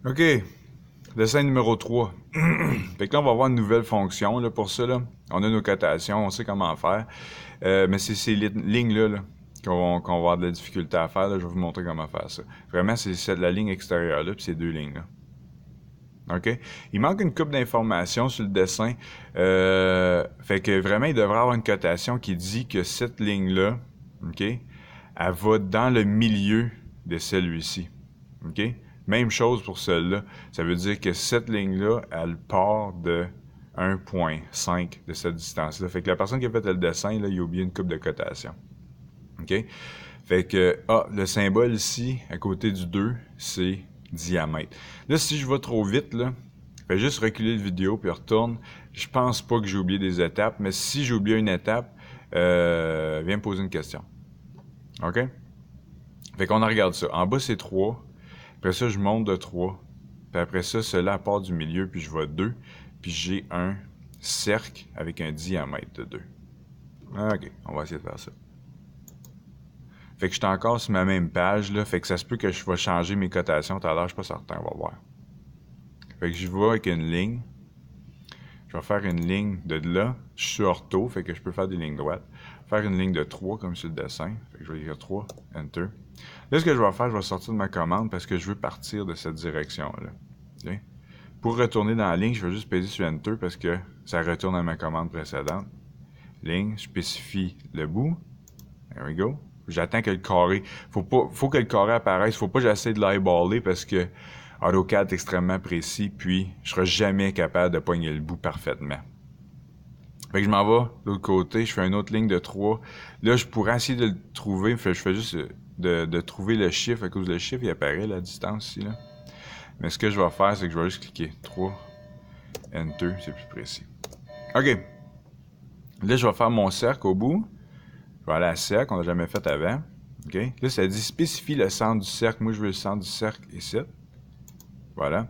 OK. Dessin numéro 3. Fait que là, on va avoir une nouvelle fonction là, pour ça. Là. On a nos cotations, on sait comment faire. Mais c'est ces lignes-là qu'on va avoir de la difficulté à faire. Là. Je vais vous montrer comment faire ça. Vraiment, c'est la ligne extérieure-là, puis ces deux lignes-là. OK? Il manque une coupe d'informations sur le dessin. Fait que vraiment, il devrait avoir une cotation qui dit que cette ligne-là, OK, elle va dans le milieu de celui-ci. OK? Même chose pour celle-là. Ça veut dire que cette ligne-là, elle part de 1,5 de cette distance-là. Fait que la personne qui a fait le dessin, là, il a oublié une coupe de cotation. OK? Fait que, le symbole ici, à côté du 2, c'est diamètre. Là, si je vais trop vite, là, fais juste reculer la vidéo puis retourne. Je pense pas que j'ai oublié des étapes, mais si j'ai oublié une étape, viens me poser une question. OK? Fait qu'on regarde ça. En bas, c'est 3. Après ça, je monte de 3. Puis après ça, cela part du milieu, puis je vais 2. Puis j'ai un cercle avec un diamètre de 2. OK, on va essayer de faire ça. Fait que je suis encore sur ma même page, là. Fait que ça se peut que je vais changer mes cotations tout à l'heure, je suis pas certain, on va voir. Fait que je vais avec une ligne. Je vais faire une ligne de là. Je suis ortho, fait que je peux faire des lignes droites. Faire une ligne de 3 comme sur le dessin. Fait que je vais écrire 3, Enter. Là, ce que je vais faire, je vais sortir de ma commande parce que je veux partir de cette direction-là. Okay? Pour retourner dans la ligne, je vais juste peser sur Enter parce que ça retourne à ma commande précédente. Ligne, je spécifie le bout. There we go. J'attends que le carré... Faut que le carré apparaisse. Faut pas que j'essaie de l'eyeballer parce que AutoCAD est extrêmement précis, puis je serai jamais capable de pogner le bout parfaitement. Fait que je m'en vais de l'autre côté, je fais une autre ligne de 3. Là, je pourrais essayer de le trouver. Je fais juste de trouver le chiffre, à cause le chiffre, il apparaît la distance ici, là. Mais ce que je vais faire, c'est que je vais juste cliquer 3, Enter, c'est plus précis. OK. Là, je vais faire mon cercle au bout. Je vais aller à cercle, on n'a jamais fait avant. OK? Là, ça dit spécifie le centre du cercle. Moi, je veux le centre du cercle ici. Voilà.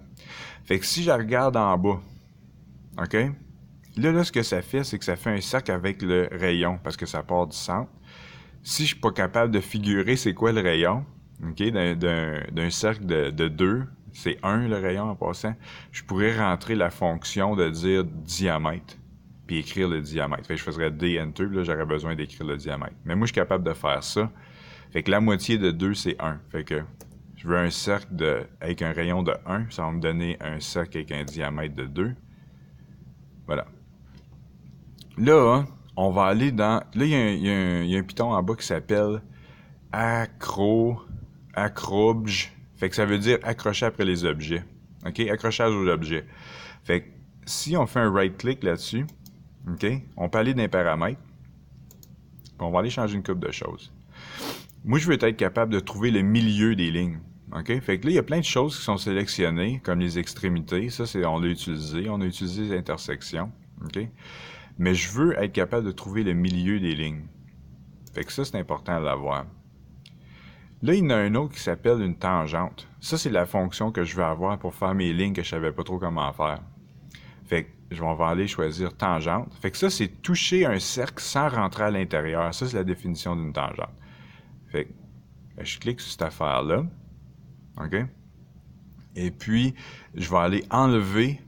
Fait que si je regarde en bas, OK? Là, ce que ça fait, c'est que ça fait un cercle avec le rayon, parce que ça part du centre. Si je suis pas capable de figurer c'est quoi le rayon, OK, d'un cercle de 2, c'est 1 le rayon en passant, je pourrais rentrer la fonction de dire diamètre, puis écrire le diamètre. Fait que je faisais D, Enter, là, j'aurais besoin d'écrire le diamètre. Mais moi, je suis capable de faire ça. Fait que la moitié de 2, c'est 1. Fait que je veux un cercle avec un rayon de 1, ça va me donner un cercle avec un diamètre de 2. Voilà. Là, hein, on va aller dans... Là, il y a un piton en bas qui s'appelle acrobge. Fait que ça veut dire accrocher après les objets. OK? Accrochage aux objets. Fait que si on fait un right-click là-dessus, OK? On peut aller dans les paramètres. Puis on va aller changer une couple de choses. Moi, je veux être capable de trouver le milieu des lignes. OK? Fait que là, il y a plein de choses qui sont sélectionnées, comme les extrémités. Ça, on l'a utilisé. On a utilisé les intersections. OK? Mais je veux être capable de trouver le milieu des lignes. Fait que ça, c'est important à l'avoir. Là, il y en a un autre qui s'appelle une tangente. Ça, c'est la fonction que je veux avoir pour faire mes lignes que je savais pas trop comment faire. Fait que je vais aller choisir tangente. Fait que ça, c'est toucher un cercle sans rentrer à l'intérieur. Ça, c'est la définition d'une tangente. Fait que je clique sur cette affaire-là. OK? Et puis, je vais aller enlever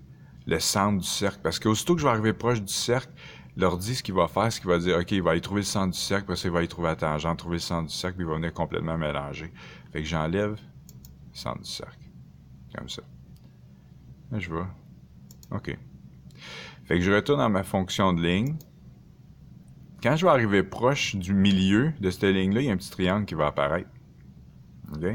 le centre du cercle. Parce qu'aussitôt que je vais arriver proche du cercle, l'ordi, ce qu'il va faire, c'est qu'il va dire, OK, il va aller trouver le centre du cercle, parce qu'il va aller trouver la tangente, trouver le centre du cercle, puis il va venir complètement mélanger. Fait que j'enlève le centre du cercle. Comme ça. Là, je vais. OK. Fait que je retourne dans ma fonction de ligne. Quand je vais arriver proche du milieu de cette ligne-là, il y a un petit triangle qui va apparaître. OK?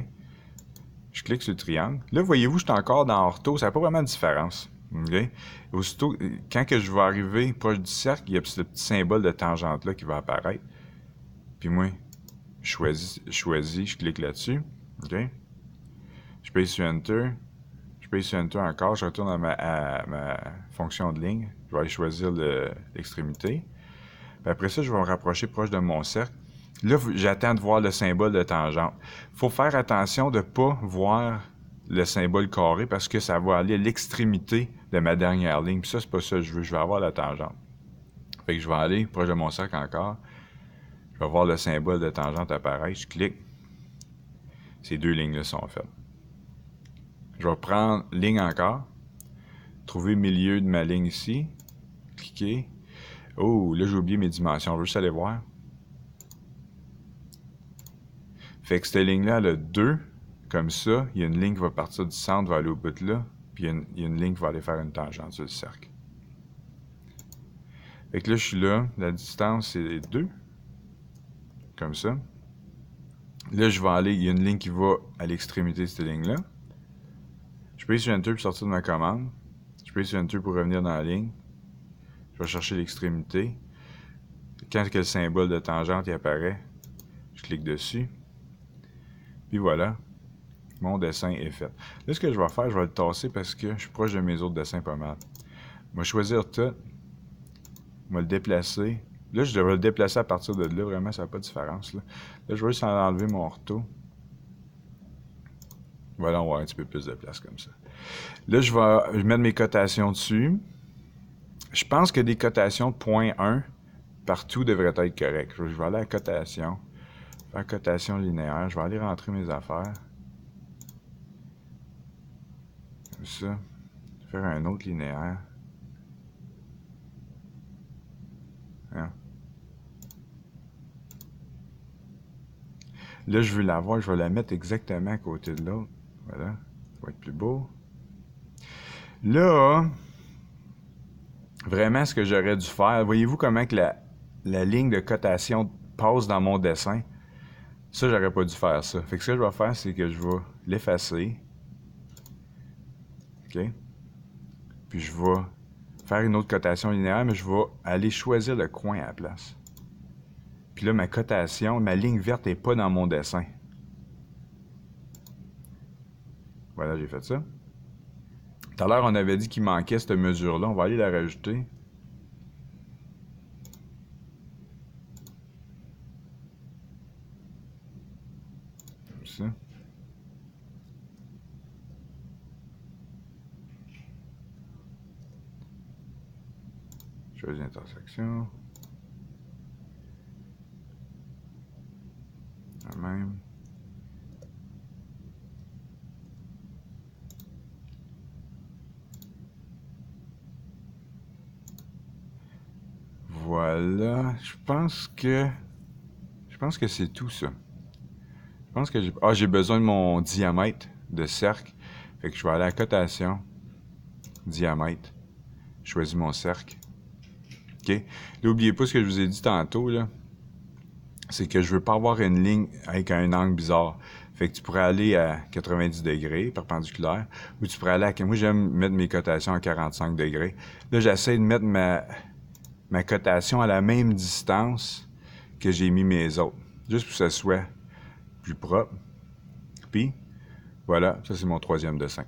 Je clique sur le triangle. Là, voyez-vous, je suis encore dans ortho. Ça n'a pas vraiment de différence. Okay? Aussitôt, quand que je vais arriver proche du cercle, il y a ce petit symbole de tangente-là qui va apparaître. Puis moi, je choisis, je clique là-dessus. Okay? Je paye sur Enter. Je paye sur Enter encore. Je retourne à ma fonction de ligne. Je vais aller choisir l'extrémité. Puis après ça, je vais me rapprocher proche de mon cercle. Là, j'attends de voir le symbole de tangente. Il faut faire attention de ne pas voir le symbole carré parce que ça va aller à l'extrémité de ma dernière ligne. Puis ça, c'est pas ça que je veux. Je veux avoir la tangente. Fait que je vais aller proche de mon cercle encore. Je vais voir le symbole de tangente apparaître. Je clique. Ces deux lignes-là sont faites. Je vais prendre ligne encore. Trouver le milieu de ma ligne ici. Cliquer. Oh, là, j'ai oublié mes dimensions. Je veux juste aller voir. Fait que cette ligne-là, elle a 2. Comme ça, il y a une ligne qui va partir du centre, va aller au bout de là. Puis il y a une ligne qui va aller faire une tangente sur le cercle. Fait que là, je suis là. La distance, c'est 2. Comme ça. Là, je vais aller. Il y a une ligne qui va à l'extrémité de cette ligne-là. Je peux aller sur Enter pour sortir de ma commande. Je peux aller sur Enter pour revenir dans la ligne. Je vais chercher l'extrémité. Quand le symbole de tangente il apparaît, je clique dessus. Puis voilà. Mon dessin est fait. Là, ce que je vais faire, je vais le tasser parce que je suis proche de mes autres dessins pas mal. Je vais choisir tout. Je vais le déplacer. Là, je devrais le déplacer à partir de là. Vraiment, ça n'a pas de différence. Là, je vais juste enlever mon ortho. Voilà, on va avoir un petit peu plus de place comme ça. Là, je vais mettre mes cotations dessus. Je pense que des cotations de 0.1 partout devraient être correctes. Je vais aller à cotation. Faire cotation linéaire. Je vais aller rentrer mes affaires. Comme ça. Faire un autre linéaire. Hein? Là, je veux l'avoir. Je vais la mettre exactement à côté de l'autre. Voilà. Ça va être plus beau. Là, vraiment, ce que j'aurais dû faire, voyez-vous comment que la ligne de cotation passe dans mon dessin? Ça, j'aurais pas dû faire ça. Fait que ce que je vais faire, c'est que je vais l'effacer. OK? Puis je vais faire une autre cotation linéaire, mais je vais aller choisir le coin à la place. Puis là, ma cotation, ma ligne verte n'est pas dans mon dessin. Voilà, j'ai fait ça. Tout à l'heure, on avait dit qu'il manquait cette mesure-là. On va aller la rajouter. Comme ça. Choisis l'intersection. La même. Voilà. Je pense que c'est tout ça. Je pense que j'ai besoin de mon diamètre de cercle. Fait que je vais aller à cotation. Diamètre. Je choisis mon cercle. OK? N'oubliez pas ce que je vous ai dit tantôt, là. C'est que je veux pas avoir une ligne avec un angle bizarre. Fait que tu pourrais aller à 90 degrés, perpendiculaire, ou tu pourrais aller à... Moi, j'aime mettre mes cotations à 45 degrés. Là, j'essaie de mettre ma cotation à la même distance que j'ai mis mes autres. Juste pour que ça soit plus propre. Puis, voilà, ça c'est mon 3e dessin.